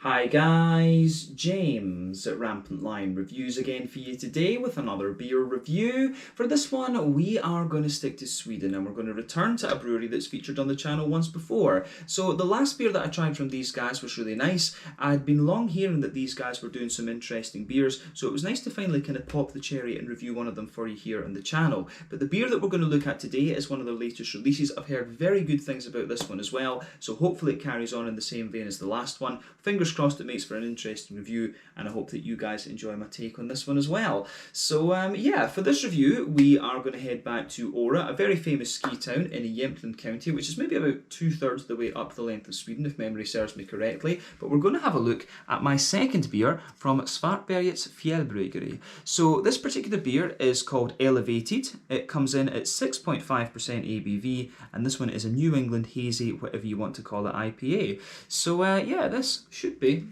Hi guys, James at RampantLionReviews again for you today with another beer review. For this one, we are going to stick to Sweden and we're going to return to a brewery that's featured on the channel once before. So the last beer that I tried from these guys was really nice. I'd been long hearing that these guys were doing some interesting beers, so it was nice to finally kind of pop the cherry and review one of them for you here on the channel. But the beer that we're going to look at today is one of their latest releases. I've heard very good things about this one as well, so hopefully it carries on in the same vein as the last one. Fingers crossed it makes for an interesting review, and I hope that you guys enjoy my take on this one as well. So yeah, for this review we are going to head back to Ora, a very famous ski town in Jämtland county, which is maybe about 2/3 of the way up the length of Sweden if memory serves me correctly. But we're going to have a look at my second beer from Svartbergets Fjällbryggeri. So this particular beer is called Elevated. It comes in at 6.5% ABV, and this one is a New England hazy, whatever you want to call it, IPA. So yeah, this should be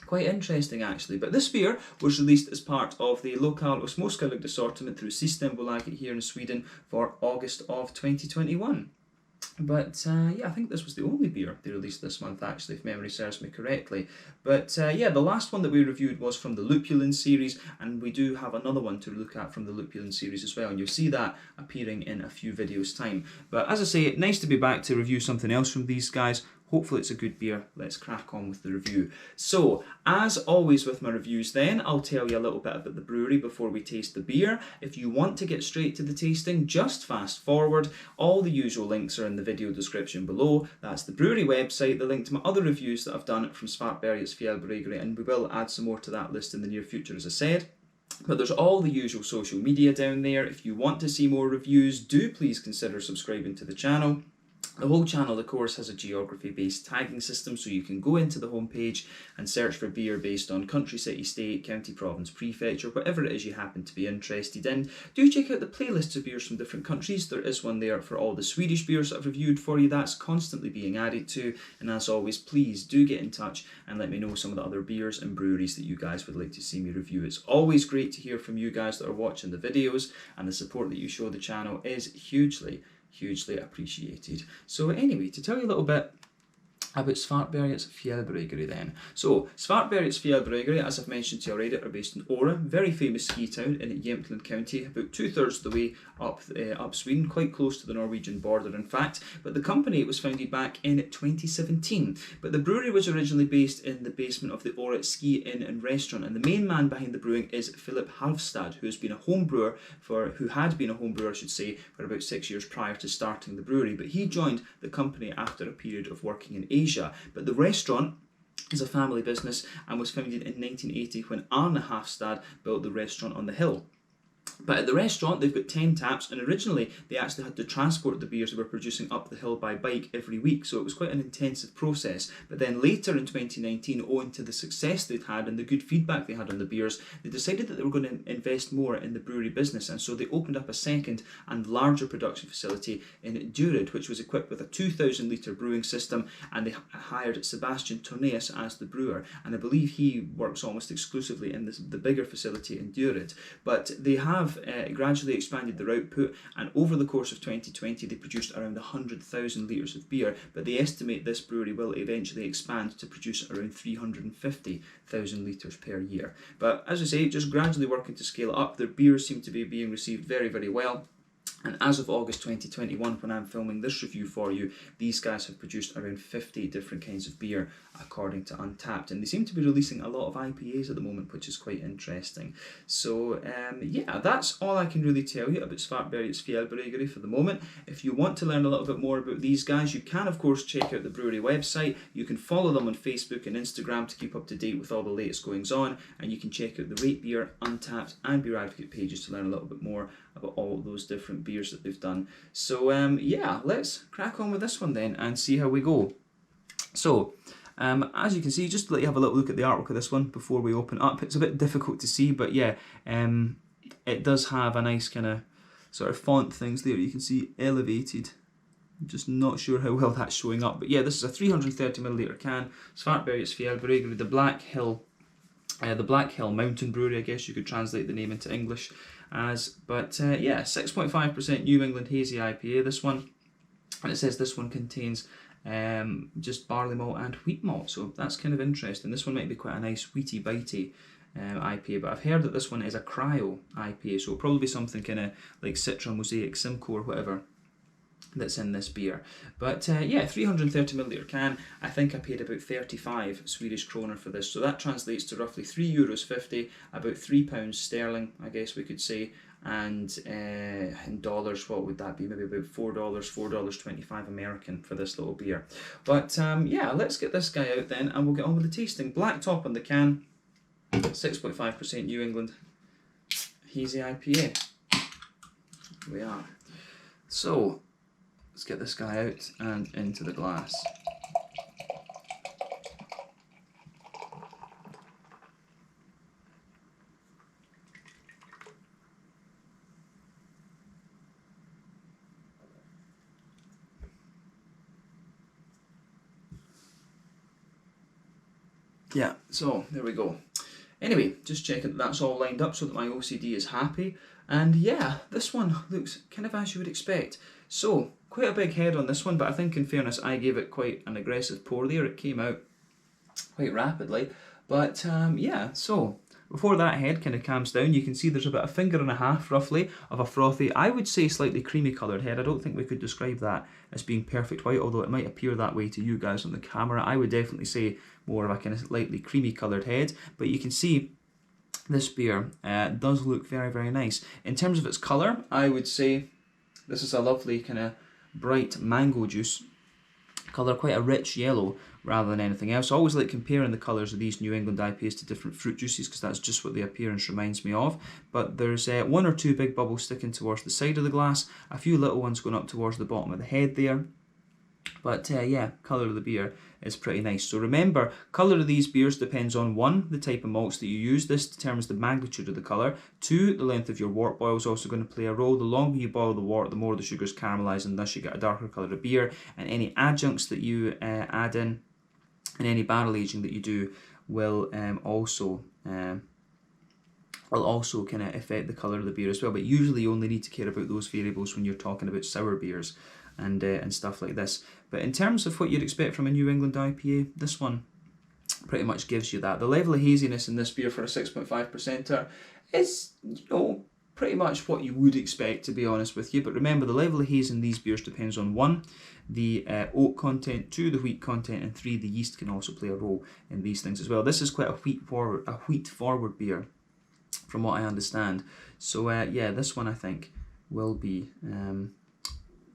quite interesting actually. But this beer was released as part of the Lokal och Småskalig assortment through Systembolaget here in Sweden for August of 2021. But yeah, I think this was the only beer they released this month actually, if memory serves me correctly. But yeah, the last one that we reviewed was from the Lupulin series, and we do have another one to look at from the Lupulin series as well, and you'll see that appearing in a few videos time. But as I say, nice to be back to review something else from these guys. Hopefully it's a good beer. Let's crack on with the review. So, as always with my reviews then, I'll tell you a little bit about the brewery before we taste the beer. If you want to get straight to the tasting, just fast forward. All the usual links are in the video description below. That's the brewery website, the link to my other reviews that I've done from Svartbergets Fjällbryggeri, and we will add some more to that list in the near future, as I said. But there's all the usual social media down there. If you want to see more reviews, do please consider subscribing to the channel. The whole channel, of course, has a geography-based tagging system, so you can go into the homepage and search for beer based on country, city, state, county, province, prefecture, whatever it is you happen to be interested in. Do check out the playlists of beers from different countries. There is one there for all the Swedish beers that I've reviewed for you. That's constantly being added to. And as always, please do get in touch and let me know some of the other beers and breweries that you guys would like to see me review. It's always great to hear from you guys that are watching the videos, and the support that you show the channel is hugely appreciated. So anyway, to tell you a little bit about Svartbergets Fjällbryggeri then. So, Svartbergets Fjällbryggeri, as I've mentioned to you already, are based in Ora, very famous ski town in Jämtland county, about 2/3 of the way up Sweden, quite close to the Norwegian border in fact. But the company was founded back in 2017. But the brewery was originally based in the basement of the Ora Ski Inn and Restaurant, and the main man behind the brewing is Philip Halfstad, who had been a home brewer for about 6 years prior to starting the brewery. But he joined the company after a period of working in Asia. But the restaurant is a family business and was founded in 1980 when Arne Halfstad built the restaurant on the hill. But at the restaurant, they've got 10 taps, and originally they actually had to transport the beers they were producing up the hill by bike every week, so it was quite an intensive process. But then later in 2019, owing to the success they'd had and the good feedback they had on the beers, they decided that they were going to invest more in the brewery business, and so they opened up a second and larger production facility in Durid, which was equipped with a 2,000 litre brewing system, and they hired Sebastian Torneus as the brewer, and I believe he works almost exclusively in the bigger facility in Durid. But they have gradually expanded their output, and over the course of 2020 they produced around 100,000 litres of beer, but they estimate this brewery will eventually expand to produce around 350,000 litres per year. But as I say, just gradually working to scale up. Their beers seem to be being received very well. And as of August 2021, when I'm filming this review for you, these guys have produced around 50 different kinds of beer, according to Untappd. And they seem to be releasing a lot of IPAs at the moment, which is quite interesting. So, yeah, that's all I can really tell you about Svartbergets Fjällbryggeri for the moment. If you want to learn a little bit more about these guys, you can, of course, check out the brewery website. You can follow them on Facebook and Instagram to keep up to date with all the latest goings on. And you can check out the Rate Beer, Untappd, and Beer Advocate pages to learn a little bit more about all those different beers that they've done. So yeah, let's crack on with this one then and see how we go. So as you can see, just to let you have a little look at the artwork of this one before we open up. It's a bit difficult to see, but yeah, it does have a nice kind of sort of font things there. You can see Elevated. I'm just not sure how well that's showing up, but yeah, this is a 330ml can, Svartbergets Fjällbryggeri, the Black Hill Mountain Brewery, I guess you could translate the name into English as. But yeah, 6.5% New England Hazy IPA, this one. And it says this one contains just barley malt and wheat malt. So that's kind of interesting. This one might be quite a nice wheaty, bitey IPA, but I've heard that this one is a cryo IPA, so it'll probably be something kind of like Citra, Mosaic, Simcoe or whatever that's in this beer. But yeah, 330ml can. I think I paid about 35 Swedish kroner for this, so that translates to roughly €3.50, about £3 sterling, I guess we could say. And in dollars, what would that be? Maybe about $4, $4.25 American for this little beer. But yeah, let's get this guy out then, and we'll get on with the tasting. Black top on the can, 6.5% New England hazy IPA. Here we are. So let's get this guy out and into the glass. Yeah, so there we go. Anyway, just checking that that's all lined up so that my OCD is happy. And yeah, this one looks kind of as you would expect. So, quite a big head on this one, but I think in fairness I gave it quite an aggressive pour there. It came out quite rapidly. But yeah, so before that head kind of calms down, you can see there's about a finger and a half roughly of a frothy, I would say slightly creamy coloured head. I don't think we could describe that as being perfect white, although it might appear that way to you guys on the camera. I would definitely say more of a kind of lightly creamy coloured head, but you can see this beer does look very, very nice. In terms of its colour, I would say this is a lovely kind of bright mango juice colour, quite a rich yellow rather than anything else. I always like comparing the colours of these New England IPAs to different fruit juices because that's just what the appearance reminds me of. But there's one or two big bubbles sticking towards the side of the glass, a few little ones going up towards the bottom of the head there. But yeah, colour of the beer is pretty nice. So remember, colour of these beers depends on 1, the type of malts that you use. This determines the magnitude of the colour. 2, the length of your wort boil is also going to play a role. The longer you boil the wort, the more the sugars caramelise, and thus you get a darker colour of beer. And any adjuncts that you add in, and any barrel aging that you do will also kind of affect the colour of the beer as well. But usually you only need to care about those variables when you're talking about sour beers and stuff like this. But in terms of what you'd expect from a New England IPA, this one pretty much gives you that. The level of haziness in this beer for a 6.5%er is, you know, pretty much what you would expect, to be honest with you. But remember, the level of haze in these beers depends on 1, the oat content, 2, the wheat content, and 3, the yeast can also play a role in these things as well. This is quite a wheat forward beer, from what I understand. So yeah, this one I think will be, you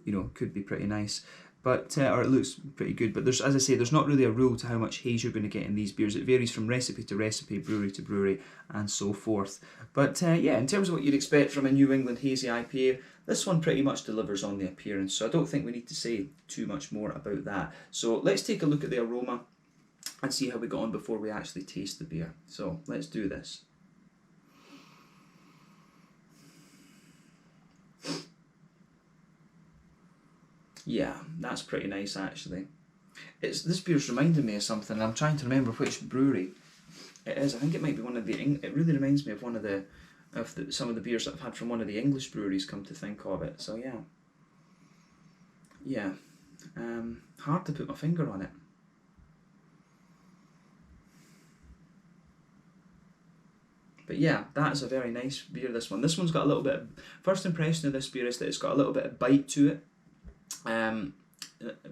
know, could be pretty nice. But or it looks pretty good. But there's, as I say, there's not really a rule to how much haze you're going to get in these beers. It varies from recipe to recipe, brewery to brewery, and so forth. But yeah, in terms of what you'd expect from a New England hazy IPA, this one pretty much delivers on the appearance. So I don't think we need to say too much more about that. So let's take a look at the aroma and see how we got on before we actually taste the beer. So let's do this. Yeah, that's pretty nice actually. This beer's reminding me of something, and I'm trying to remember which brewery it is. I think it might be one of the. It really reminds me of one of the some of the beers that I've had from one of the English breweries. Come to think of it, so yeah, hard to put my finger on it. But yeah, that's a very nice beer. This one's got a little bit of, first impression of this beer is that it's got a little bit of bite to it.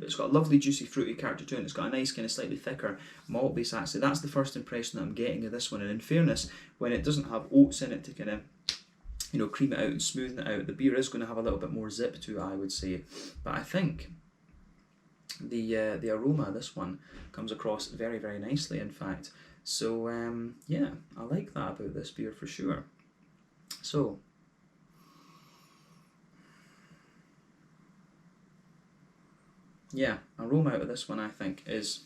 It's got a lovely juicy fruity character to it, and it's got a nice kind of slightly thicker malt base actually. That's the first impression that I'm getting of this one, and in fairness, when it doesn't have oats in it to kind of, you know, cream it out and smoothen it out, the beer is going to have a little bit more zip to it, I would say. But I think the aroma of this one comes across very, very nicely, in fact. So yeah, I like that about this beer for sure. So yeah, aroma out of this one I think is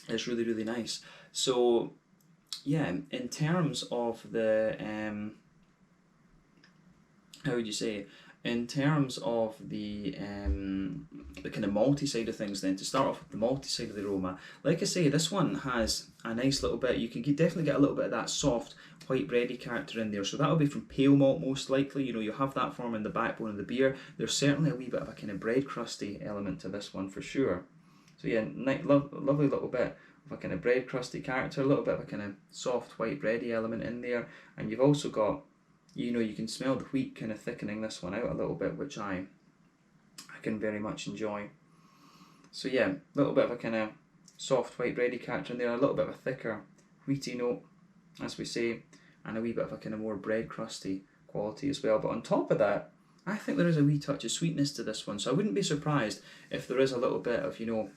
really, really nice. So yeah, in terms of the how would you say, in terms of the kind of malty side of things, then to start off with the malty side of the aroma, like I say, this one has a nice little bit. You can definitely get a little bit of that soft white bready character in there. So that'll be from pale malt most likely. You know, you'll have that forming the backbone of the beer. There's certainly a wee bit of a kind of bread crusty element to this one for sure. So yeah, lovely little bit of a kind of bread crusty character, a little bit of a kind of soft white bready element in there, and you've also got, you know, you can smell the wheat kind of thickening this one out a little bit, which I can very much enjoy. So yeah, a little bit of a kind of soft white bready character in there, a little bit of a thicker wheaty note, as we say, and a wee bit of a kind of more bread crusty quality as well. But on top of that, I think there is a wee touch of sweetness to this one, so I wouldn't be surprised if there is a little bit of, you know,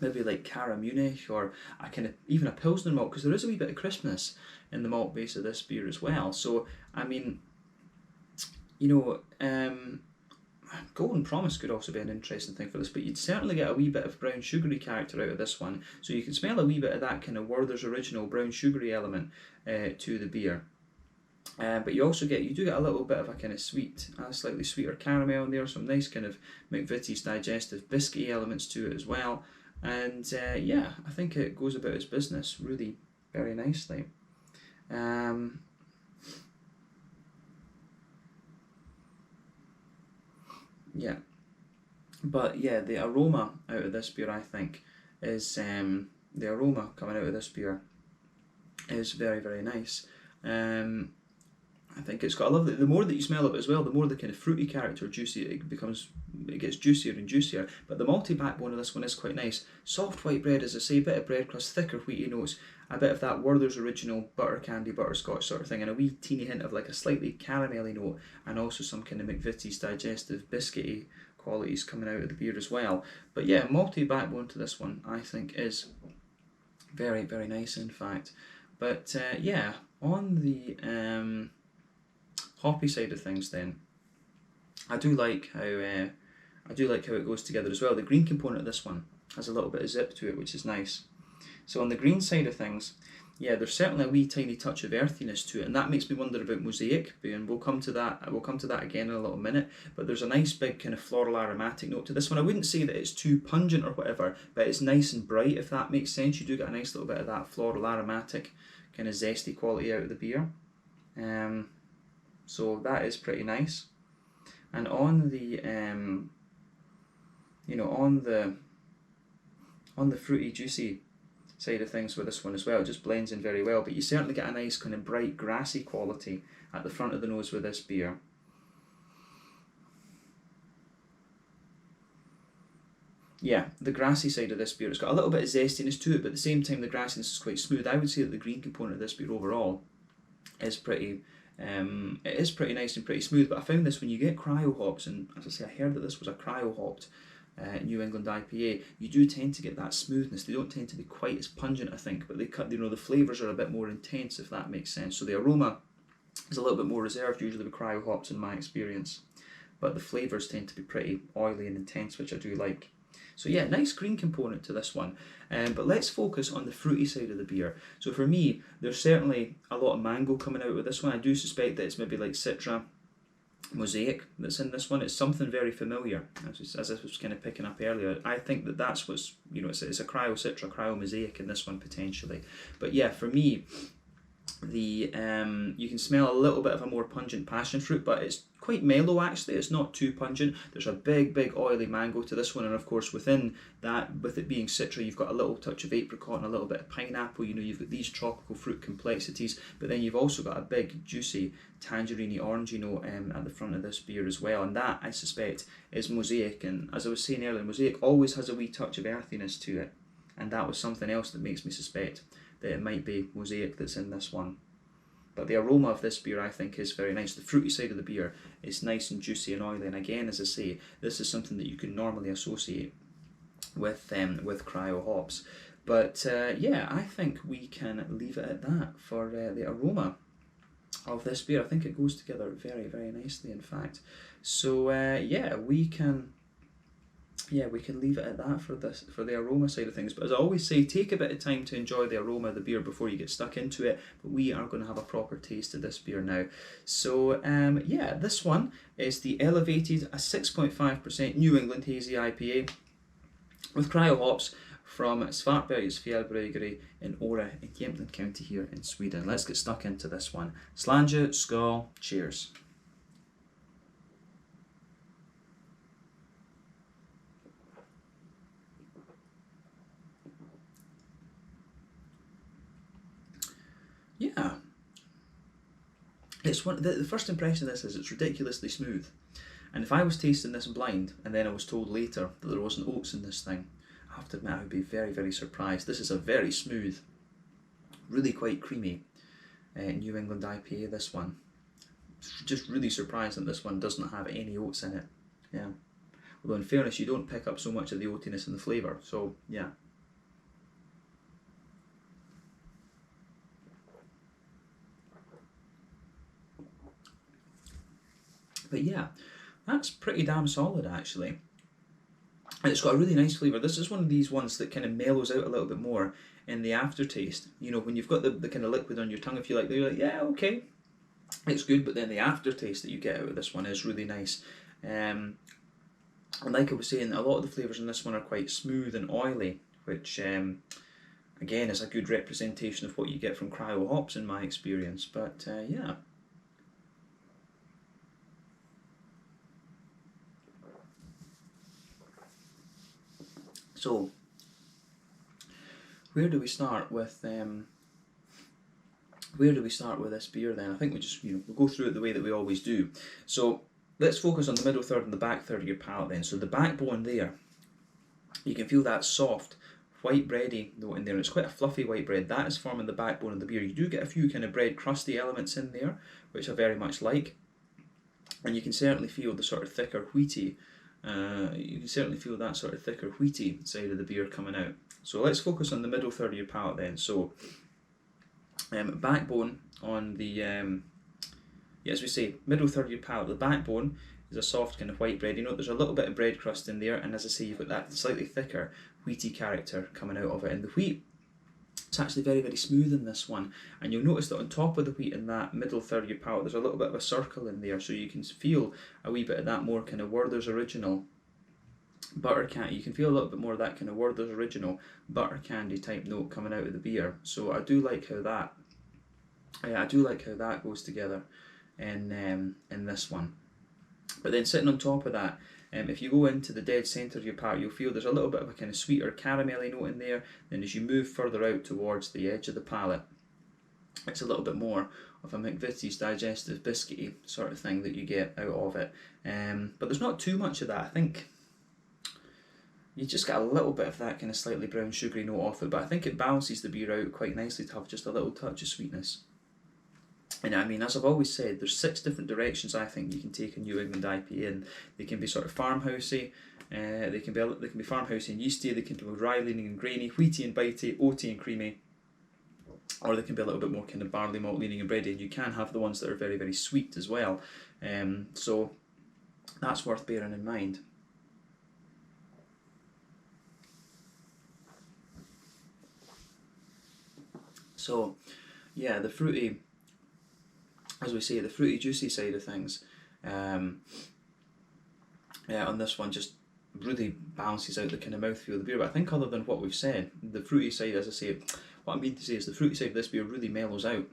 maybe like Caramunish or a kind of even a Pilsner malt, because there is a wee bit of crispness in the malt base of this beer as well. So I mean, you know, Golden Promise could also be an interesting thing for this, but you'd certainly get a wee bit of brown sugary character out of this one. So you can smell a wee bit of that kind of Werther's Original brown sugary element to the beer. But you do get a little bit of a kind of sweet, a slightly sweeter caramel in there, some nice kind of McVitie's digestive biscuity elements to it as well. And yeah, I think it goes about its business really very nicely. Yeah, but yeah, the aroma out of this beer, I think, is the aroma coming out of this beer is very, very nice. I think it's got a lovely. The more that you smell of it as well, the more the kind of fruity character, juicy it gets juicier and juicier. But the malty backbone of this one is quite nice. Soft white bread, as I say, bit of bread crust, thicker wheaty notes, a bit of that Werther's Original butter candy butterscotch sort of thing, and a wee teeny hint of like a slightly caramelly note, and also some kind of McVitie's digestive biscuity qualities coming out of the beer as well. But yeah, malty backbone to this one, I think, is very, very nice in fact. But yeah, on the hoppy side of things, then I do like how it goes together as well. The green component of this one has a little bit of zip to it, which is nice. So on the green side of things, yeah, there's certainly a wee tiny touch of earthiness to it, and that makes me wonder about Mosaic, and we'll come to that. We'll come to that again in a little minute. But there's a nice big kind of floral aromatic note to this one. I wouldn't say that it's too pungent or whatever, but it's nice and bright, if that makes sense. You do get a nice little bit of that floral aromatic kind of zesty quality out of the beer. So that is pretty nice. And on the you know, on the fruity juicy side of things with this one as well, it just blends in very well, but you certainly get a nice kind of bright grassy quality at the front of the nose with this beer. Yeah, the grassy side of this beer, it's got a little bit of zestiness to it, but at the same time the grassiness is quite smooth. I would say that the green component of this beer overall is pretty it is pretty nice and pretty smooth, but I found this when you get cryo hops, and as I say, I heard that this was a cryo hopped New England IPA, you do tend to get that smoothness. They don't tend to be quite as pungent, I think, but the flavours are a bit more intense, if that makes sense. So the aroma is a little bit more reserved usually with cryo hops in my experience, but the flavours tend to be pretty oily and intense, which I do like. So yeah, nice green component to this one. But let's focus on the fruity side of the beer. So for me, there's certainly a lot of mango coming out with this one. I do suspect that it's maybe like Citra Mosaic that's in this one. It's something very familiar, as I was kind of picking up earlier. I think that that's what's, you know, it's a Cryo Citra, Cryo Mosaic in this one potentially. But yeah, for me, the you can smell a little bit of a more pungent passion fruit, but it's quite mellow actually. It's not too pungent. There's a big oily mango to this one, and of course within that, with it being Citra, you've got a little touch of apricot and a little bit of pineapple. You know, you've got these tropical fruit complexities, but then you've also got a big juicy tangerine orangey note at the front of this beer as well, and that I suspect is Mosaic. And as I was saying earlier, Mosaic always has a wee touch of earthiness to it, and that was something else that makes me suspect that it might be Mosaic that's in this one. But the aroma of this beer, I think, is very nice. The fruity side of the beer is nice and juicy and oily, and again, as I say, this is something that you can normally associate with cryo hops. But yeah, I think we can leave it at that for the aroma of this beer. I think it goes together very, very nicely, in fact. So yeah, we can yeah, we can leave it at that for this, for the aroma side of things. But as I always say, take a bit of time to enjoy the aroma of the beer before you get stuck into it. But we are going to have a proper taste of this beer now. So yeah, this one is the Elevated, a 6.5% New England Hazy IPA with cryo hops from Svartbergets Fjällbryggeri in Ora in Jämtland County here in Sweden. Let's get stuck into this one. Slange, skål, cheers. Yeah, it's one. The first impression of this is it's ridiculously smooth, and if I was tasting this blind and then I was told later that there wasn't oats in this thing, I have to admit I would be very, very surprised. This is a very smooth, really quite creamy New England IPA. This one, just really surprised that this one doesn't have any oats in it. Yeah, although in fairness, you don't pick up so much of the oatiness in the flavour. So yeah. But yeah, that's pretty damn solid actually. And it's got a really nice flavour. This is one of these ones that kind of mellows out a little bit more in the aftertaste. You know, when you've got the kind of liquid on your tongue, if you like, you're like, yeah, okay, it's good. But then the aftertaste that you get out of this one is really nice. And like I was saying, a lot of the flavours in this one are quite smooth and oily, which again is a good representation of what you get from cryo hops in my experience. But yeah. So, where do we start with this beer then? I think we just we'll go through it the way that we always do. So let's focus on the middle third and the back third of your palate then. So the backbone there, you can feel that soft white bready note in there. It's quite a fluffy white bread. That is forming the backbone of the beer. You do get a few kind of bread crusty elements in there, which I very much like, and you can certainly feel the sort of thicker wheaty. You can certainly feel that sort of thicker wheaty side of the beer coming out. So let's focus on the middle third of your palate then. So backbone on the, as we say, middle third of your palate, the backbone is a soft kind of white bread. You know, there's a little bit of bread crust in there, and as I say, you've got that slightly thicker wheaty character coming out of it. And the wheat, it's actually very, very smooth in this one, and you'll notice that on top of the wheat in that middle third of your palate, there's a little bit of a circle in there, so you can feel a wee bit of that more kind of Werther's Original butter candy. You can feel a little bit more of that kind of Werther's Original butter candy type note coming out of the beer. So I do like how that goes together in this one. But then sitting on top of that, if you go into the dead centre of your palate, you'll feel there's a little bit of a kind of sweeter caramelly note in there. Then as you move further out towards the edge of the palate, it's a little bit more of a McVitie's digestive biscuity sort of thing that you get out of it. But there's not too much of that. I think you just get a little bit of that kind of slightly brown sugary note off it, but I think it balances the beer out quite nicely to have just a little touch of sweetness. And I mean, as I've always said, there's 6 different directions I think you can take a New England IPA in. They can be sort of farmhousey, they can be farmhousey and yeasty, they can be dry leaning and grainy, wheaty and bitey, oaty and creamy, or they can be a little bit more kind of barley malt leaning and bready. And you can have the ones that are very, very sweet as well. So that's worth bearing in mind. So yeah, the fruity, as we say, the fruity juicy side of things, on this one just really balances out the kind of mouthfeel of the beer. But I think other than what we've said, the fruity side, as I say, what I mean to say is the fruity side of this beer really mellows out,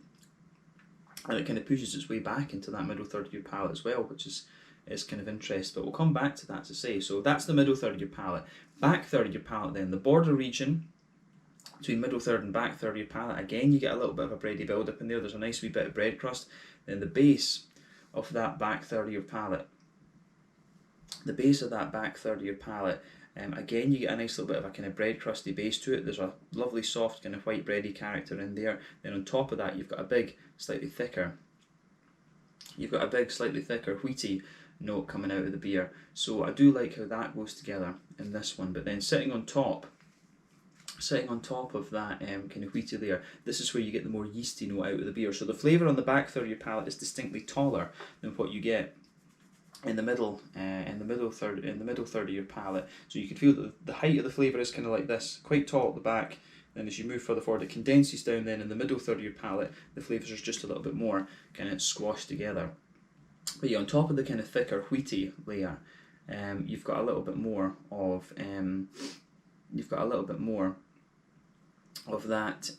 and it kind of pushes its way back into that middle third of your palate as well, which is kind of interesting. But we'll come back to that to say. So that's the middle third of your palate. Back third of your palate then, the border region between middle third and back third of your palate, again you get a little bit of a bready build up in there. There's a nice wee bit of bread crust. Then the base of that back third of your palate, again you get a nice little bit of a kind of bread crusty base to it. There's a lovely soft kind of white bready character in there. Then on top of that you've got a big slightly thicker wheaty note coming out of the beer. So I do like how that goes together in this one. But then sitting on top of that kind of wheaty layer, this is where you get the more yeasty note out of the beer. So the flavour on the back third of your palate is distinctly taller than what you get in the middle third of your palate. So you can feel that the height of the flavour is kind of like this, quite tall at the back. Then as you move further forward, it condenses down. Then in the middle third of your palate, the flavours are just a little bit more kind of squashed together. But yeah, on top of the kind of thicker wheaty layer, you've got a little bit more of that.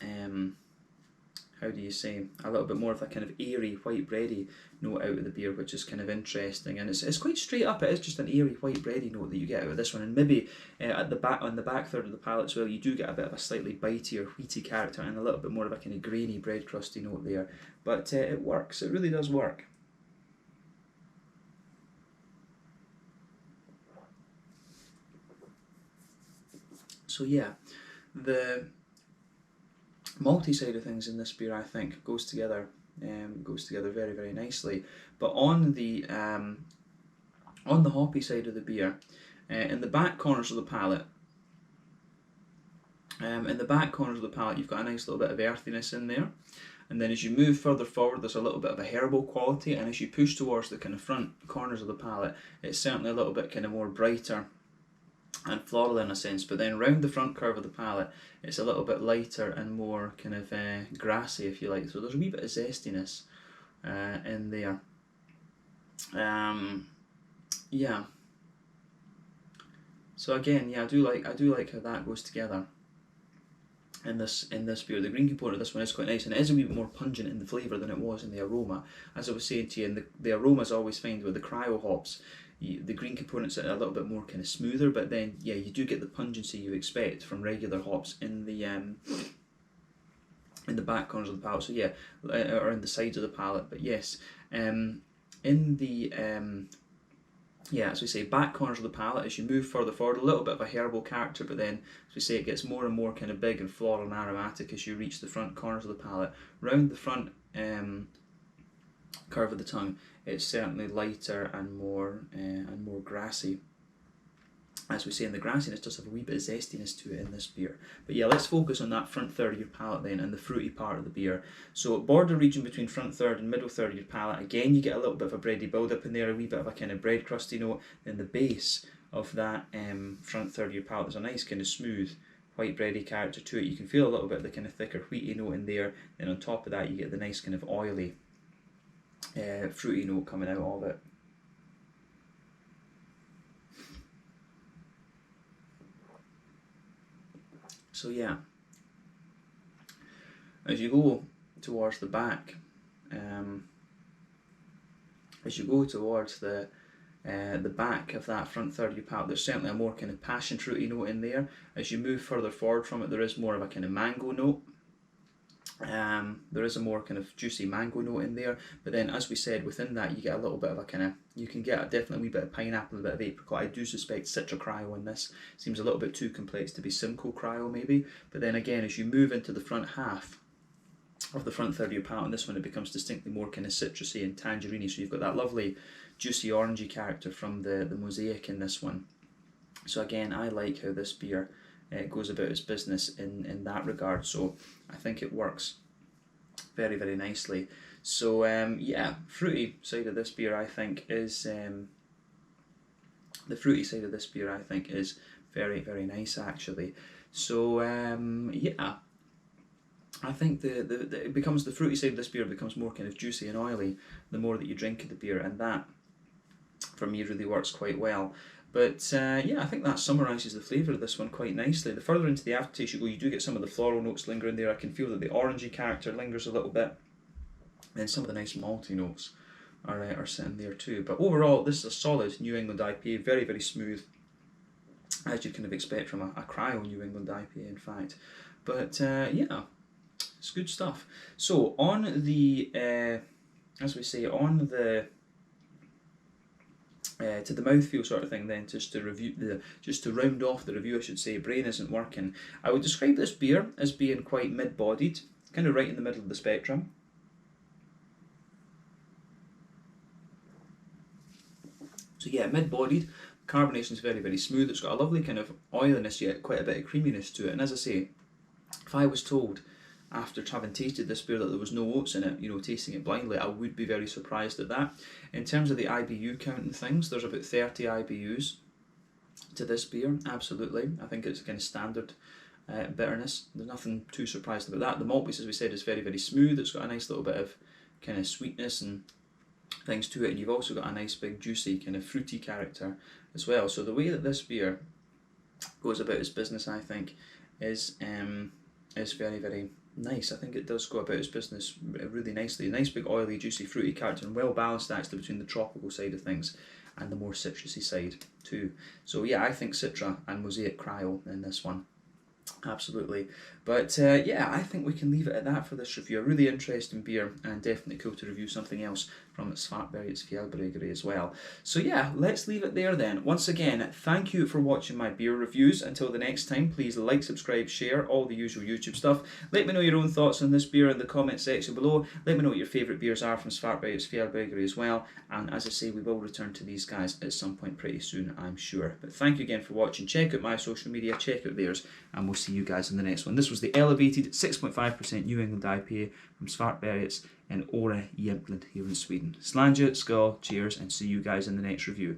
How do you say? A little bit more of that kind of airy white bready note out of the beer, which is kind of interesting, and it's quite straight up. It is just an airy white bready note that you get out of this one, and maybe at the back, on the back third of the palate as well, you do get a bit of a slightly bitey or wheaty character and a little bit more of a kind of grainy bread crusty note there. But it works. It really does work. So yeah, the malty side of things in this beer, I think, goes together very, very nicely. But on the hoppy side of the beer, in the back corners of the palate, you've got a nice little bit of earthiness in there. And then as you move further forward, there's a little bit of a herbal quality, and as you push towards the kind of front corners of the palate, it's certainly a little bit kind of more brighter and floral in a sense. But then round the front curve of the palate, it's a little bit lighter and more kind of grassy, if you like. So there's a wee bit of zestiness in there. Yeah. So again, yeah, I do like how that goes together in this beer. The green component of this one is quite nice, and it is a wee bit more pungent in the flavour than it was in the aroma. As I was saying to you, and the aroma is always fine with the cryo hops. The green component's a little bit more kind of smoother, but then yeah, you do get the pungency you expect from regular hops in the back corners of the palate. So yeah, or in the sides of the palate. But yes, in the yeah, as we say, back corners of the palate, as you move further forward, a little bit of a herbal character, but then, as we say, it gets more and more kind of big and floral and aromatic as you reach the front corners of the palate. Round the front curve of the tongue, it's certainly lighter and more grassy. As we say, in the grassiness does have a wee bit of zestiness to it in this beer. But yeah, let's focus on that front third of your palate then, and the fruity part of the beer. So border region between front third and middle third of your palate, again you get a little bit of a bready build up in there, a wee bit of a kind of bread crusty note. Then the base of that front third of your palate, there's a nice kind of smooth white bready character to it. You can feel a little bit of the kind of thicker wheaty note in there. Then on top of that you get the nice kind of oily fruity note coming out of it. So yeah, as you go towards the back, as you go towards the back of that front third of your palate, there's certainly a more kind of passion fruity note in there. As you move further forward from it, there is more of a kind of mango note. There is a more kind of juicy mango note in there, but then as we said, within that you get a little bit of a kind of, you can get definitely a wee bit of pineapple, a bit of apricot. I do suspect Citra Cryo in this. Seems a little bit too complex to be Simcoe Cryo maybe, but then again as you move into the front half of the front third of your palate, on this one it becomes distinctly more kind of citrusy and tangerine, so you've got that lovely juicy orangey character from the mosaic in this one. So again, I like how this beer goes about its business in that regard, so I think it works very, very nicely. So yeah, fruity side of this beer I think is the fruity side of this beer I think is very, very nice actually. So yeah, I think the fruity side of this beer becomes more kind of juicy and oily the more that you drink of the beer, and that for me really works quite well. But yeah, I think that summarises the flavour of this one quite nicely. The further into the aftertaste you go, you do get some of the floral notes linger in there. I can feel that the orangey character lingers a little bit. Then some of the nice malty notes are sitting there too. But overall, this is a solid New England IPA, very, very smooth, as you kind of expect from a cryo New England IPA in fact. But yeah, it's good stuff. So on the, as we say, on the to the mouthfeel sort of thing then, just to round off the review I should say, brain isn't working. I would describe this beer as being quite mid-bodied, kind of right in the middle of the spectrum. So yeah, mid-bodied, carbonation is very, very smooth, it's got a lovely kind of oiliness yet quite a bit of creaminess to it, and as I say, if I was told after having tasted this beer that there was no oats in it, you know, tasting it blindly, I would be very surprised at that. In terms of the IBU count and things, there's about 30 IBUs to this beer, absolutely. I think it's a kind of standard bitterness. There's nothing too surprised about that. The malt base, as we said, is very, very smooth. It's got a nice little bit of kind of sweetness and things to it, and you've also got a nice big juicy kind of fruity character as well. So the way that this beer goes about its business, I think, is very, very nice. I think it does go about its business really nicely. A nice big oily, juicy, fruity character, and well balanced actually between the tropical side of things and the more citrusy side too. So yeah, I think Citra and Mosaic Cryo in this one. Absolutely. But yeah, I think we can leave it at that for this review. A really interesting beer, and definitely cool to review something else from Svartbergets Fjällbryggeri as well. So yeah, let's leave it there then. Once again, thank you for watching my beer reviews. Until the next time, please like, subscribe, share, all the usual YouTube stuff. Let me know your own thoughts on this beer in the comment section below. Let me know what your favourite beers are from Svartbergets Fjällbryggeri as well. And as I say, we will return to these guys at some point pretty soon, I'm sure. But thank you again for watching. Check out my social media, check out theirs, and we'll see you guys in the next one. This was the elevated 6.5% New England IPA from Svartbergets in Jämtland here in Sweden. Slange, skull, cheers, and see you guys in the next review.